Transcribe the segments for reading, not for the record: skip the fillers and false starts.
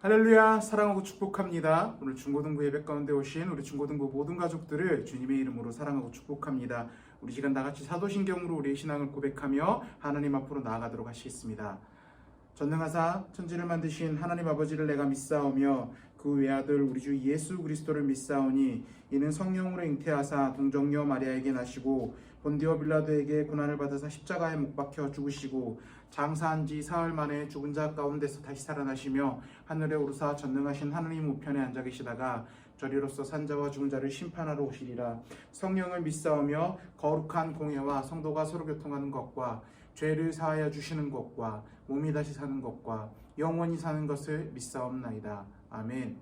할렐루야, 사랑하고 축복합니다. 오늘 중고등부 예배 가운데 오신 우리 중고등부 모든 가족들을 주님의 이름으로 사랑하고 축복합니다. 우리 시간 다 같이 사도신경으로 우리의 신앙을 고백하며 하나님 앞으로 나아가도록 하시겠습니다. 전능하사 천지를 만드신 하나님 아버지를 내가 믿사오며 그 외아들 우리 주 예수 그리스도를 믿사오니 이는 성령으로 잉태하사 동정녀 마리아에게 나시고 본디오 빌라도에게 고난을 받으사 십자가에 못 박혀 죽으시고 장사한 지 사흘 만에 죽은 자 가운데서 다시 살아나시며 하늘에 오르사 전능하신 하느님 우편에 앉아 계시다가 저리로서 산자와 죽은 자를 심판하러 오시리라. 성령을 믿사오며 거룩한 공회와 성도가 서로 교통하는 것과 죄를 사하여 주시는 것과 몸이 다시 사는 것과 영원히 사는 것을 믿사옵나이다. 아멘.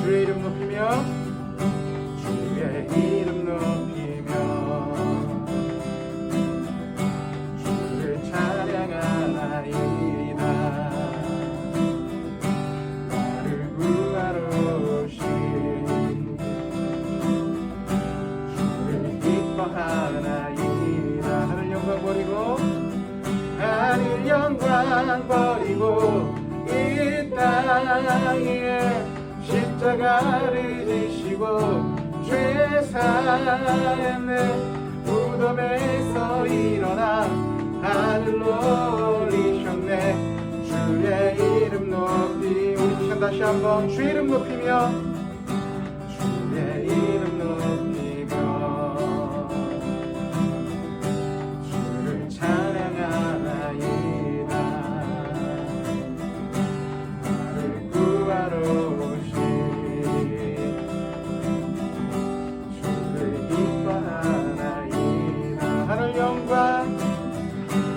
주의 이름 높이며 주의 이름 높이며 주를 찬양하나이다. 나를 구하러 오신 주를 기뻐하나이다. 하늘 영광 버리고 하늘 영광 버리고 이 땅에 십자가를 지시고 죄 사했네. 무덤에서 일어나 하늘로 올리셨네. 주의 이름 높이 우리 시간 다시 한번 주의 이름 높이며 주의 이름 높이며 주를 찬양하나이다. 나를 구하러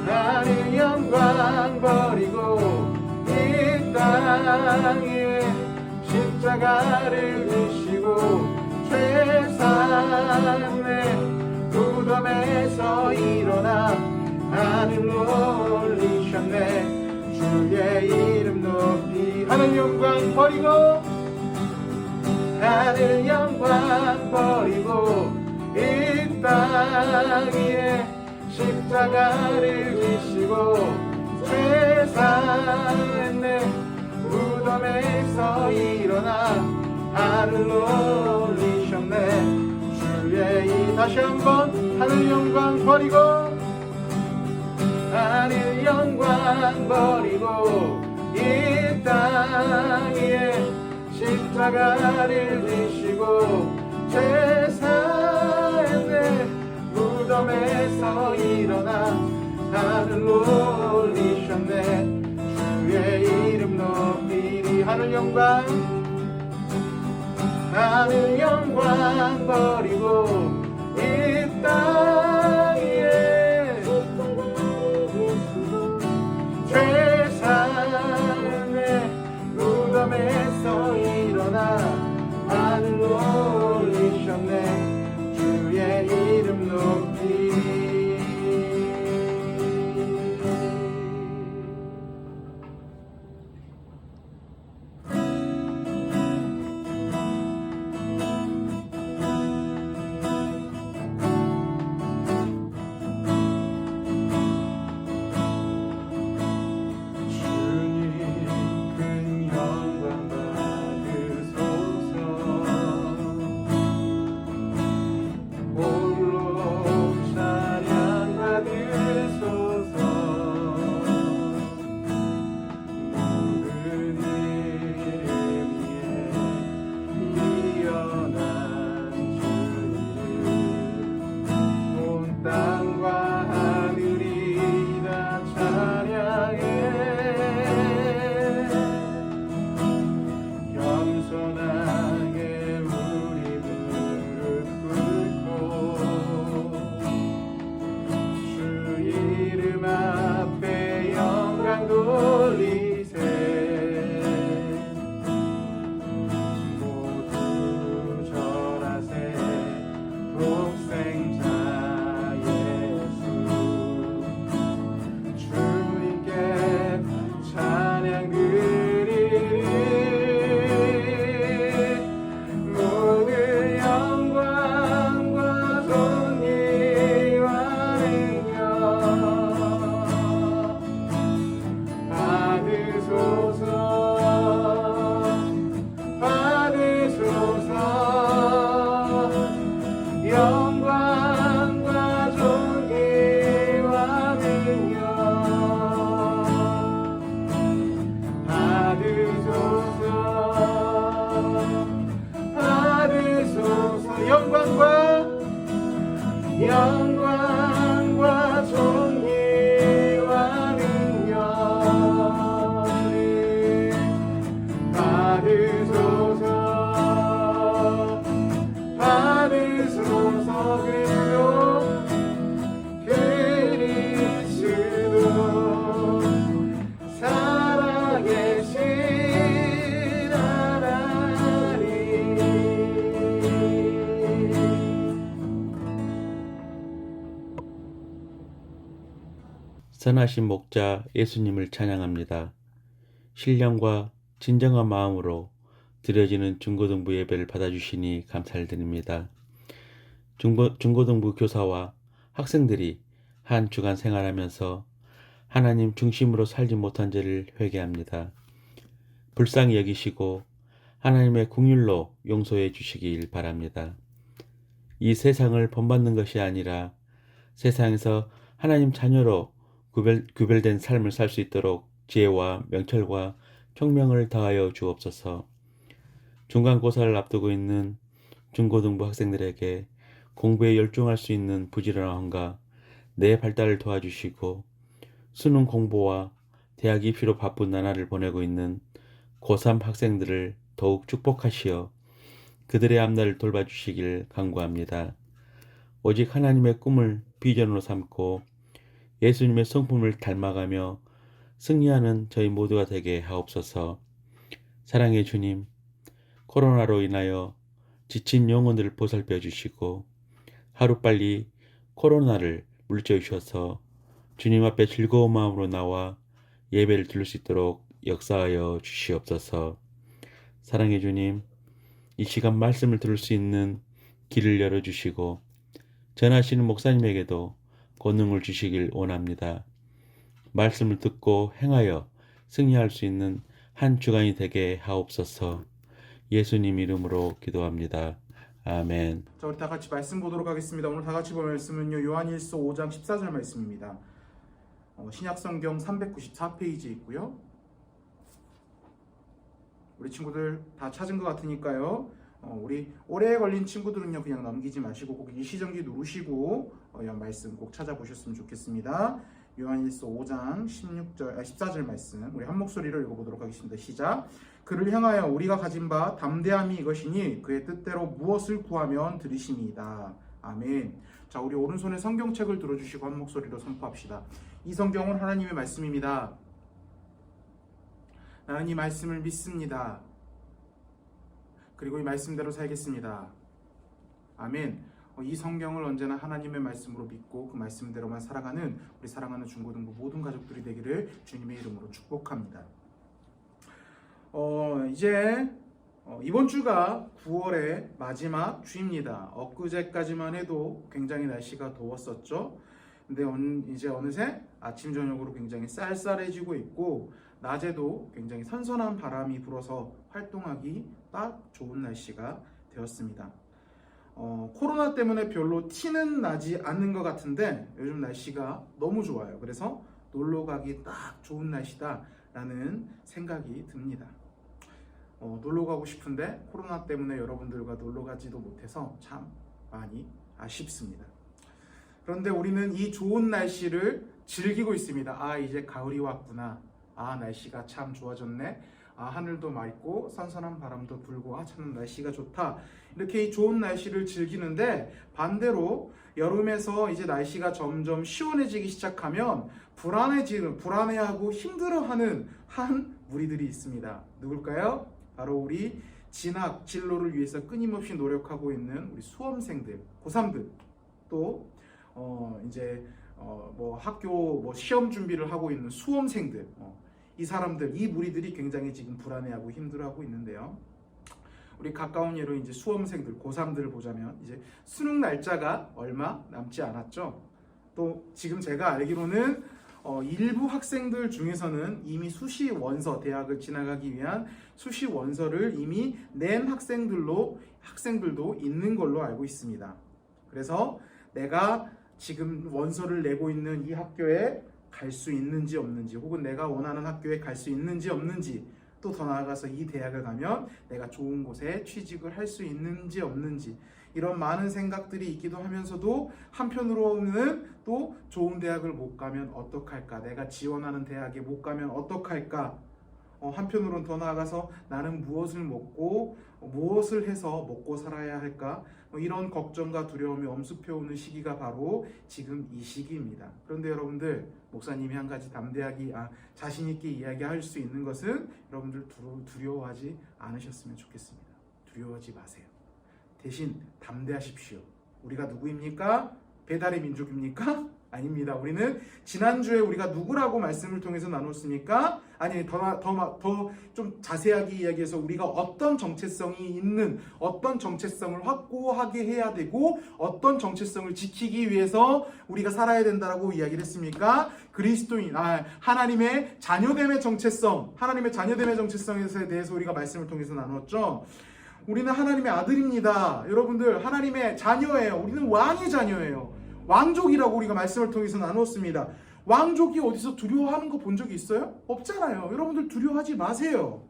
하늘 영광 버리고 이 땅에 십자가를 지시고 죄 사했네. 무덤에서 일어나 하늘로 올리셨네. 주의 이름 높이 하늘 영광 버리고 하늘 영광 버리고 이 땅에 십자가를 지시고 죄 사했네. 무덤에서 일어나 하늘로 올리셨네. 주의 이 다시 한번 하늘 영광 버리고 하늘 영광 버리고 이 땅에 십자가를 지시고 죄 사했네. 무덤에서 일어나 하늘로 올리셨네. 주의 이름 높이리 하늘 영광 버리고 이 땅에 죄 사했네. 무덤에서 일어나 하늘로 올리셨네. 주의 이름 높이 선하신 목자 예수님을 찬양합니다. 신령과 진정한 마음으로 드려지는 중고등부 예배를 받아주시니 감사를 드립니다. 중고등부 교사와 학생들이 한 주간 생활하면서 하나님 중심으로 살지 못한 죄를 회개합니다. 불쌍히 여기시고 하나님의 긍휼로 용서해 주시길 바랍니다. 이 세상을 본받는 것이 아니라 세상에서 하나님 자녀로 구별된 삶을 살 수 있도록 지혜와 명철과 총명을 더하여 주옵소서. 중간고사를 앞두고 있는 중고등부 학생들에게 공부에 열중할 수 있는 부지런함과 내 발달을 도와주시고 수능 공부와 대학 입시로 바쁜 나날을 보내고 있는 고3 학생들을 더욱 축복하시어 그들의 앞날을 돌봐주시길 간구합니다. 오직 하나님의 꿈을 비전으로 삼고 예수님의 성품을 닮아가며 승리하는 저희 모두가 되게 하옵소서. 사랑의 주님, 코로나로 인하여 지친 영혼들을 보살펴 주시고 하루빨리 코로나를 물리쳐 주셔서 주님 앞에 즐거운 마음으로 나와 예배를 드릴 수 있도록 역사하여 주시옵소서. 사랑의 주님, 이 시간 말씀을 들을 수 있는 길을 열어주시고 전하시는 목사님에게도 권능을 주시길 원합니다. 말씀을 듣고 행하여 승리할 수 있는 한 주간이 되게 하옵소서. 예수님 이름으로 기도합니다. 아멘. 자, 우리 다 같이 말씀 보도록 하겠습니다. 오늘 다 같이 볼 말씀은요, 요한일서 5장 14절 말씀입니다. 신약성경 394페이지에 있고요. 우리 친구들 다 찾은 것 같으니까요. 우리 오래 걸린 친구들은요, 그냥 넘기지 마시고 꼭 일시정지 누르시고 말씀 꼭 찾아보셨으면 좋겠습니다. 요한일서 5장 14절 말씀 우리 한 목소리로 읽어보도록 하겠습니다. 시작. 그를 향하여 우리가 가진 바 담대함이 이것이니 그의 뜻대로 무엇을 구하면 들으심이다. 아멘. 자, 우리 오른손에 성경책을 들어주시고 한 목소리로 선포합시다. 이 성경은 하나님의 말씀입니다. 나는 이 말씀을 믿습니다. 그리고 이 말씀대로 살겠습니다. 아멘. 이 성경을 언제나 하나님의 말씀으로 믿고 그 말씀대로만 살아가는 우리 사랑하는 중고등부 모든 가족들이 되기를 주님의 이름으로 축복합니다. 이제 이번 주가 9월의 마지막 주입니다. 엊그제까지만 해도 굉장히 날씨가 더웠었죠. 근데 이제 어느새 아침 저녁으로 굉장히 쌀쌀해지고 있고 낮에도 굉장히 선선한 바람이 불어서 활동하기 딱 좋은 날씨가 되었습니다. 코로나 때문에 별로 티는 나지 않는 것 같은데 요즘 날씨가 너무 좋아요. 그래서 놀러 가기 딱 좋은 날씨다라는 생각이 듭니다. 놀러 가고 싶은데 코로나 때문에 여러분들과 놀러 가지도 못해서 참 많이 아쉽습니다. 그런데 우리는 이 좋은 날씨를 즐기고 있습니다. 이제 가을이 왔구나. 날씨가 참 좋아졌네. 하늘도 맑고 선선한 바람도 불고 참 날씨가 좋다. 이렇게 이 좋은 날씨를 즐기는데 반대로 여름에서 이제 날씨가 점점 시원해지기 시작하면 불안해하고 힘들어하는 한 무리들이 있습니다. 누굴까요? 바로 우리 진학, 진로를 위해서 끊임없이 노력하고 있는 우리 수험생들, 고3들, 또 이제 학교 시험 준비를 하고 있는 수험생들, 이 사람들, 이 무리들이 굉장히 지금 불안해하고 힘들어하고 있는데요. 우리 가까운 예로 이제 수험생들, 고3들을 보자면 이제 수능 날짜가 얼마 남지 않았죠. 또 지금 제가 알기로는 일부 학생들 중에서는 이미 수시 원서, 대학을 지나가기 위한 수시 원서를 이미 낸 학생들도 있는 걸로 알고 있습니다. 그래서 내가 지금 원서를 내고 있는 이 학교에 갈 수 있는지 없는지, 혹은 내가 원하는 학교에 갈 수 있는지 없는지, 또 더 나아가서 이 대학을 가면 내가 좋은 곳에 취직을 할 수 있는지 없는지, 이런 많은 생각들이 있기도 하면서도 한편으로는 또 좋은 대학을 못 가면 어떡할까, 내가 지원하는 대학에 못 가면 어떡할까, 한편으로는 더 나아가서 나는 무엇을 먹고 무엇을 해서 먹고 살아야 할까, 이런 걱정과 두려움이 엄습해오는 시기가 바로 지금 이 시기입니다. 그런데 여러분들, 목사님이 한 가지 담대하게 자신 있게 이야기할 수 있는 것은 여러분들 두려워하지 않으셨으면 좋겠습니다. 두려워하지 마세요. 대신 담대하십시오. 우리가 누구입니까? 배달의 민족입니까? 아닙니다. 우리는 지난주에 우리가 누구라고 말씀을 통해서 나눴습니까? 아니, 더 좀 자세하게 이야기해서 우리가 어떤 정체성이 있는, 어떤 정체성을 확고하게 해야 되고 어떤 정체성을 지키기 위해서 우리가 살아야 된다라고 이야기를 했습니까? 그리스도인, 하나님의 자녀됨의 정체성, 하나님의 자녀됨의 정체성에 대해서 우리가 말씀을 통해서 나눴죠. 우리는 하나님의 아들입니다. 여러분들, 하나님의 자녀예요. 우리는 왕의 자녀예요. 왕족이라고 우리가 말씀을 통해서 나눴습니다. 왕족이 어디서 두려워하는 거 본 적이 있어요? 없잖아요. 여러분들 두려워하지 마세요.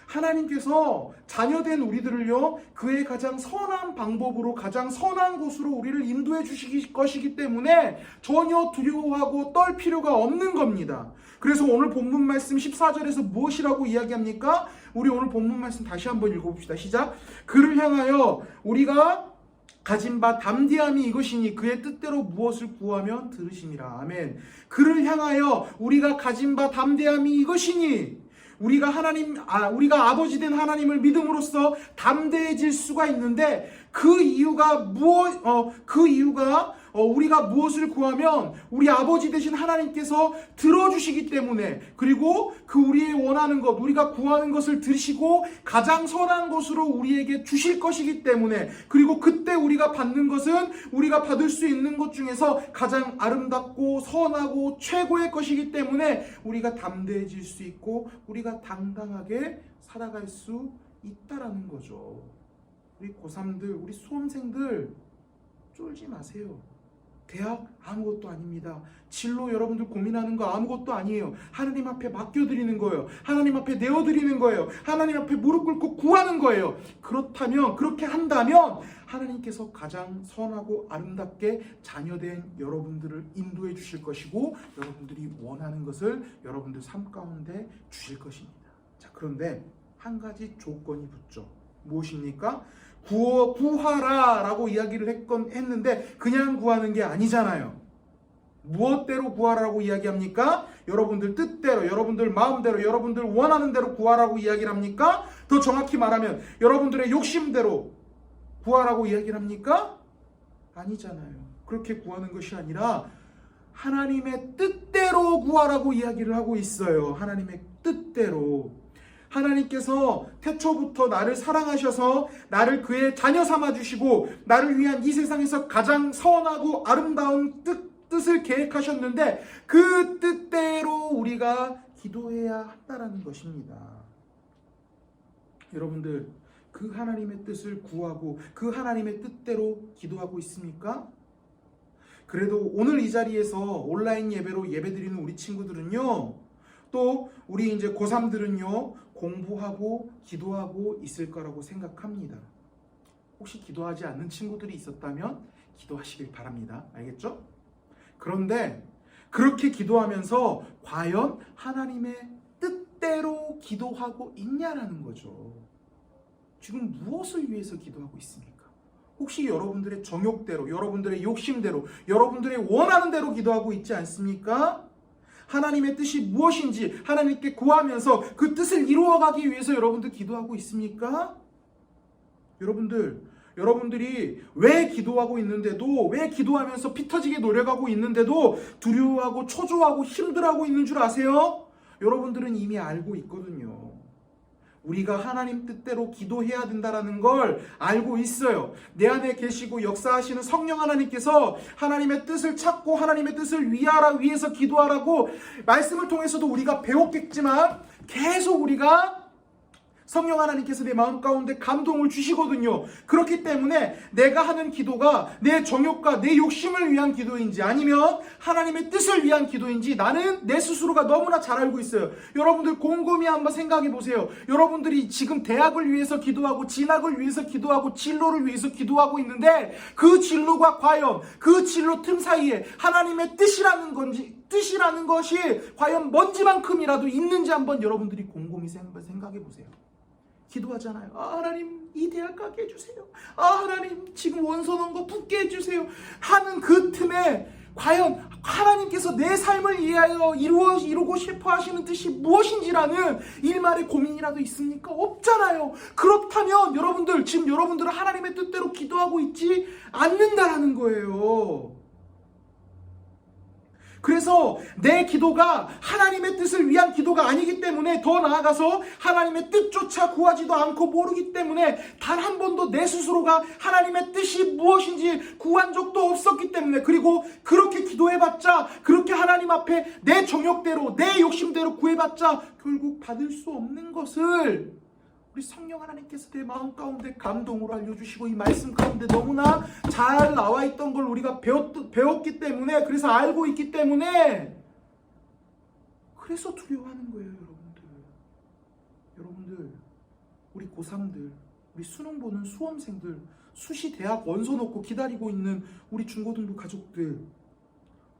하나님께서 자녀된 우리들을요, 그의 가장 선한 방법으로, 가장 선한 곳으로 우리를 인도해 주실 것이기 때문에 전혀 두려워하고 떨 필요가 없는 겁니다. 그래서 오늘 본문 말씀 14절에서 무엇이라고 이야기합니까? 우리 오늘 본문 말씀 다시 한번 읽어봅시다. 시작. 그를 향하여 우리가 가진 바 담대함이 이것이니 그의 뜻대로 무엇을 구하면 들으심이라. 아멘. 그를 향하여 우리가 가진 바 담대함이 이것이니, 우리가 아버지 된 하나님을 믿음으로써 담대해질 수가 있는데, 그 이유가 우리가 무엇을 구하면 우리 아버지 되신 하나님께서 들어주시기 때문에, 그리고 그 우리의 원하는 것, 우리가 구하는 것을 들으시고 가장 선한 것으로 우리에게 주실 것이기 때문에, 그리고 그때 우리가 받는 것은 우리가 받을 수 있는 것 중에서 가장 아름답고 선하고 최고의 것이기 때문에 우리가 담대해질 수 있고 우리가 당당하게 살아갈 수 있다라는 거죠. 우리 고3들, 우리 수험생들 쫄지 마세요. 대학 아무것도 아닙니다. 진로 여러분들 고민하는 거 아무것도 아니에요. 하나님 앞에 맡겨드리는 거예요. 하나님 앞에 내어드리는 거예요. 하나님 앞에 무릎 꿇고 구하는 거예요. 그렇다면, 그렇게 한다면 하나님께서 가장 선하고 아름답게 자녀된 여러분들을 인도해 주실 것이고, 여러분들이 원하는 것을 여러분들 삶 가운데 주실 것입니다. 자, 그런데 한 가지 조건이 붙죠. 무엇입니까? 구하라 라고 이야기를 했는데 그냥 구하는 게 아니잖아요. 무엇대로 구하라고 이야기합니까? 여러분들 뜻대로, 여러분들 마음대로, 여러분들 원하는 대로 구하라고 이야기를 합니까? 더 정확히 말하면 여러분들의 욕심대로 구하라고 이야기를 합니까? 아니잖아요. 그렇게 구하는 것이 아니라 하나님의 뜻대로 구하라고 이야기를 하고 있어요. 하나님의 뜻대로. 하나님께서 태초부터 나를 사랑하셔서 나를 그의 자녀 삼아주시고 나를 위한 이 세상에서 가장 선하고 아름다운 뜻을 계획하셨는데, 그 뜻대로 우리가 기도해야 한다는 것입니다. 여러분들, 그 하나님의 뜻을 구하고 그 하나님의 뜻대로 기도하고 있습니까? 그래도 오늘 이 자리에서 온라인 예배로 예배드리는 우리 친구들은요, 또 우리 이제 고3들은요, 공부하고 기도하고 있을 거라고 생각합니다. 혹시 기도하지 않는 친구들이 있었다면 기도하시길 바랍니다. 알겠죠? 그런데 그렇게 기도하면서 과연 하나님의 뜻대로 기도하고 있냐라는 거죠. 지금 무엇을 위해서 기도하고 있습니까? 혹시 여러분들의 정욕대로, 여러분들의 욕심대로, 여러분들의 원하는 대로 기도하고 있지 않습니까? 하나님의 뜻이 무엇인지 하나님께 구하면서 그 뜻을 이루어가기 위해서 여러분들 기도하고 있습니까? 여러분들이 왜 기도하고 있는데도, 왜 기도하면서 피 터지게 노력하고 있는데도 두려워하고 초조하고 힘들어하고 있는 줄 아세요? 여러분들은 이미 알고 있거든요. 우리가 하나님 뜻대로 기도해야 된다는 걸 알고 있어요. 내 안에 계시고 역사하시는 성령 하나님께서 하나님의 뜻을 찾고 하나님의 뜻을 위해서 기도하라고 말씀을 통해서도 우리가 배웠겠지만, 계속 우리가 성령 하나님께서 내 마음 가운데 감동을 주시거든요. 그렇기 때문에 내가 하는 기도가 내 정욕과 내 욕심을 위한 기도인지 아니면 하나님의 뜻을 위한 기도인지 나는 내 스스로가 너무나 잘 알고 있어요. 여러분들 곰곰이 한번 생각해 보세요. 여러분들이 지금 대학을 위해서 기도하고 진학을 위해서 기도하고 진로를 위해서 기도하고 있는데, 그 진로가 과연 그 진로 틈 사이에 하나님의 뜻이라는 것이 과연 먼지만큼이라도 있는지 한번 여러분들이 곰곰이 생각해 보세요. 기도하잖아요. 하나님 이 대학 가게 해주세요. 하나님 지금 원서 넣은 거 붙게 해주세요. 하는 그 틈에 과연 하나님께서 내 삶을 위하여 이루고 싶어 하시는 뜻이 무엇인지라는 일말의 고민이라도 있습니까? 없잖아요. 그렇다면 지금 여러분들은 하나님의 뜻대로 기도하고 있지 않는다라는 거예요. 그래서 내 기도가 하나님의 뜻을 위한 기도가 아니기 때문에, 더 나아가서 하나님의 뜻조차 구하지도 않고 모르기 때문에, 단 한 번도 내 스스로가 하나님의 뜻이 무엇인지 구한 적도 없었기 때문에, 그리고 그렇게 기도해봤자, 그렇게 하나님 앞에 내 정욕대로 내 욕심대로 구해봤자 결국 받을 수 없는 것을 우리 성령 하나님께서 내 마음 가운데 감동으로 알려주시고, 이 말씀 가운데 너무나 잘 나와 있던 걸 우리가 배웠기 때문에, 그래서 알고 있기 때문에, 그래서 두려워하는 거예요. 여러분들 우리 고3들, 우리 수능 보는 수험생들, 수시 대학 원서 놓고 기다리고 있는 우리 중고등부 가족들,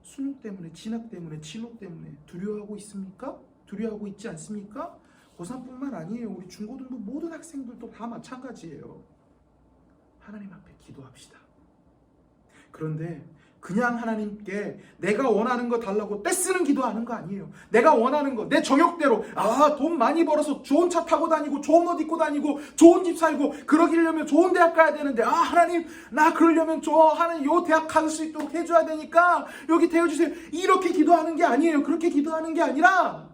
수능 때문에, 진학 때문에, 진로 때문에 두려워하고 있습니까? 두려워하고 있지 않습니까? 고3뿐만 아니에요. 우리 중고등부 모든 학생들도 다 마찬가지예요. 하나님 앞에 기도합시다. 그런데 그냥 하나님께 내가 원하는 거 달라고 떼쓰는 기도하는 거 아니에요. 내가 원하는 거, 내 정욕대로, 돈 많이 벌어서 좋은 차 타고 다니고, 좋은 옷 입고 다니고, 좋은 집 살고, 그러기려면 좋은 대학 가야 되는데, 하나님, 나 그러려면 하나님 요 대학 갈 수 있도록 해줘야 되니까 여기 되어주세요. 이렇게 기도하는 게 아니에요. 그렇게 기도하는 게 아니라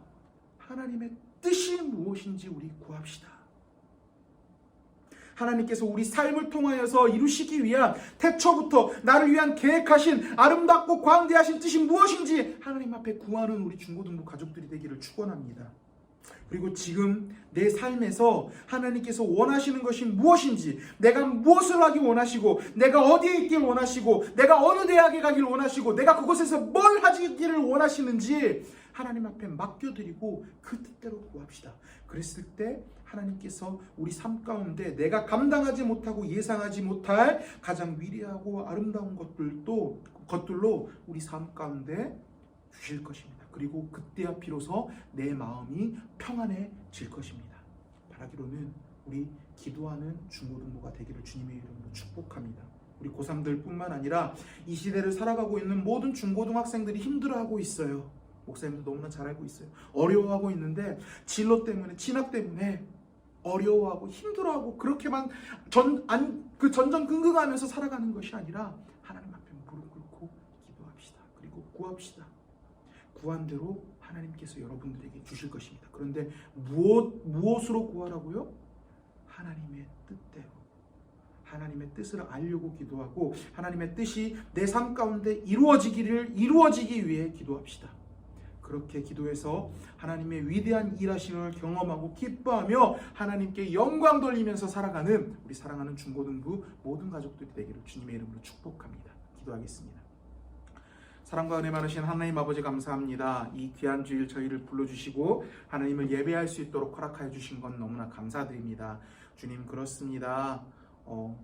하나님의 뜻이 무엇인지 우리 구합시다. 하나님께서 우리 삶을 통하여서 이루시기 위한, 태초부터 나를 위한 계획하신 아름답고 광대하신 뜻이 무엇인지 하나님 앞에 구하는 우리 중고등부 가족들이 되기를 축원합니다. 그리고 지금 내 삶에서 하나님께서 원하시는 것이 무엇인지, 내가 무엇을 하기 원하시고, 내가 어디에 있길 원하시고, 내가 어느 대학에 가길 원하시고, 내가 그곳에서 뭘 하기를 원하시는지 하나님 앞에 맡겨드리고 그 뜻대로 구합시다. 그랬을 때 하나님께서 우리 삶 가운데 내가 감당하지 못하고 예상하지 못할 가장 위대하고 아름다운 것들로 우리 삶 가운데 주실 것입니다. 그리고 그때야 비로소 내 마음이 평안해질 것입니다. 바라기로는 우리 기도하는 중고등부가 되기를 주님의 이름으로 축복합니다. 우리 고3들 뿐만 아니라 이 시대를 살아가고 있는 모든 중고등학생들이 힘들어하고 있어요. 목사님도 너무나 잘 알고 있어요. 어려워하고 있는데, 진로 때문에, 진학 때문에 어려워하고 힘들어하고, 그렇게만 전전긍긍하면서 살아가는 것이 아니라 하나님 앞에 무릎 꿇고 기도합시다. 그리고 구합시다. 구한 대로 하나님께서 여러분들에게 주실 것입니다. 그런데 무엇으로 구하라고요? 하나님의 뜻대로. 하나님의 뜻을 알려고 기도하고, 하나님의 뜻이 내 삶 가운데 이루어지기 위해 기도합시다. 그렇게 기도해서 하나님의 위대한 일하심을 경험하고 기뻐하며 하나님께 영광 돌리면서 살아가는 우리 사랑하는 중고등부 모든 가족들이 되기를 주님의 이름으로 축복합니다. 기도하겠습니다. 사랑과 은혜 많으신 하나님 아버지, 감사합니다. 이 귀한 주일 저희를 불러주시고 하나님을 예배할 수 있도록 허락하여 주신 건 너무나 감사드립니다. 주님, 그렇습니다.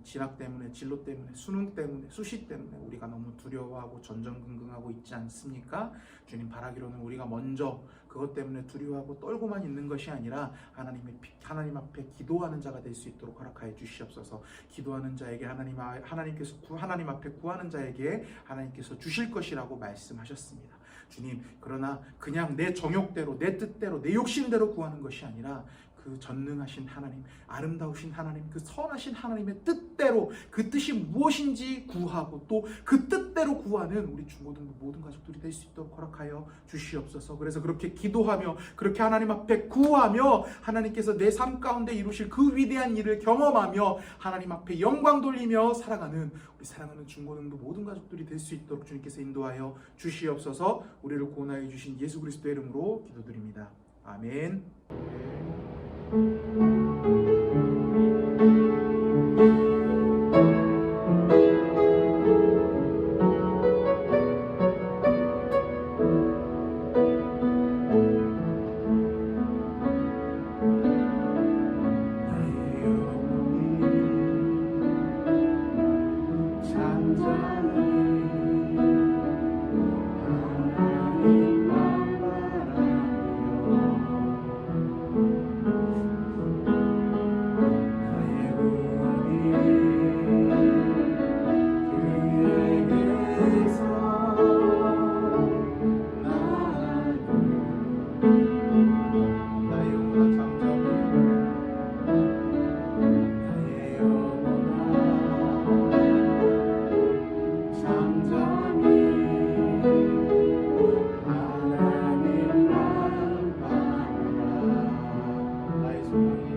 진학 때문에, 진로 때문에, 수능 때문에, 수시 때문에 우리가 너무 두려워하고 전전긍긍하고 있지 않습니까? 주님, 바라기로는 우리가 먼저 그것 때문에 두려워하고 떨고만 있는 것이 아니라 하나님 앞에 기도하는 자가 될 수 있도록 허락하여 주시옵소서. 기도하는 자에게 하나님 앞에 구하는 자에게 하나님께서 주실 것이라고 말씀하셨습니다. 주님, 그러나 그냥 내 정욕대로, 내 뜻대로, 내 욕심대로 구하는 것이 아니라 그 전능하신 하나님, 아름다우신 하나님, 그 선하신 하나님의 뜻대로, 그 뜻이 무엇인지 구하고 또 그 뜻대로 구하는 우리 중고등부 모든 가족들이 될 수 있도록 허락하여 주시옵소서. 그래서 그렇게 기도하며, 그렇게 하나님 앞에 구하며 하나님께서 내 삶 가운데 이루실 그 위대한 일을 경험하며 하나님 앞에 영광 돌리며 살아가는 우리 사랑하는 중고등부 모든 가족들이 될 수 있도록 주님께서 인도하여 주시옵소서. 우리를 구원하여 주신 예수 그리스도의 이름으로 기도드립니다. 아멘.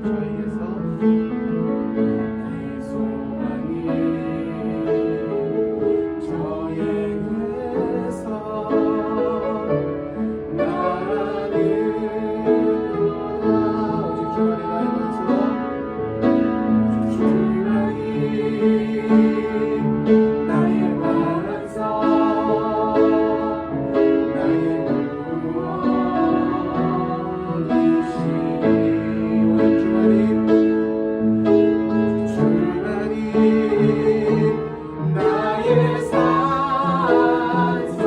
저에게서 나의 소망이 저에게서 나는 오직 주만이 나의 반석 주만이 나의 반석 나의 구원이시니 주만이 나의 산성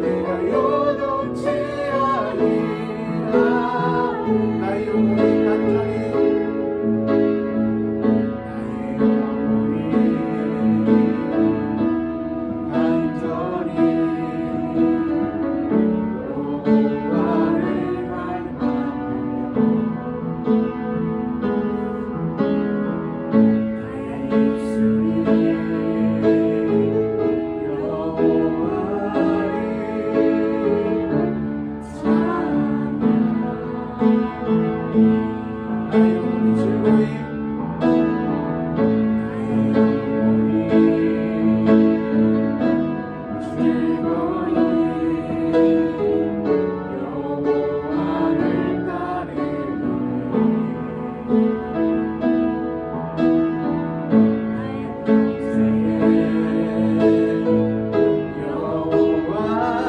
내가 요동치 아니라 나의 영혼이 간절히 여호와를 갈망하며 나의 입술이 여호와를 찬양하니 나의 영혼이 즐거이 여호와를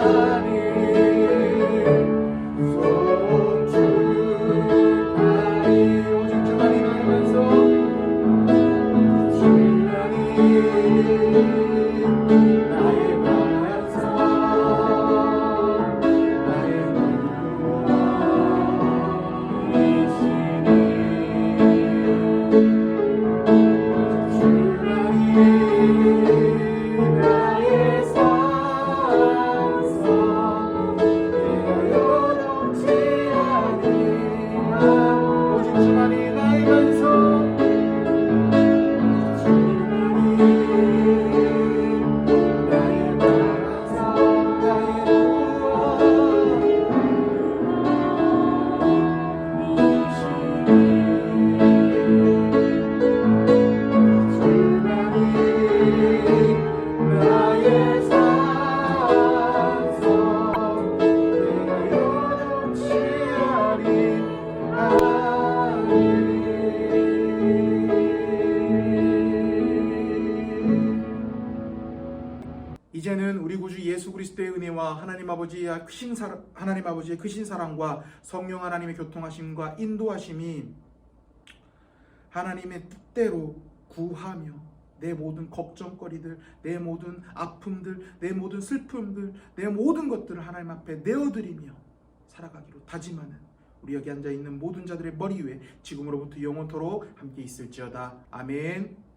이제는 우리 구주 예수 그리스도의 은혜와 하나님 아버지의 크신 사랑과 성령 하나님의 교통하심과 인도하심이 하나님의 뜻대로 구하며 내 모든 걱정거리들, 내 모든 아픔들, 내 모든 슬픔들, 내 모든 것들을 하나님 앞에 내어드리며 살아가기로 다짐하는 우리 여기 앉아있는 모든 자들의 머리 위에 지금으로부터 영원토록 함께 있을지어다. 아멘.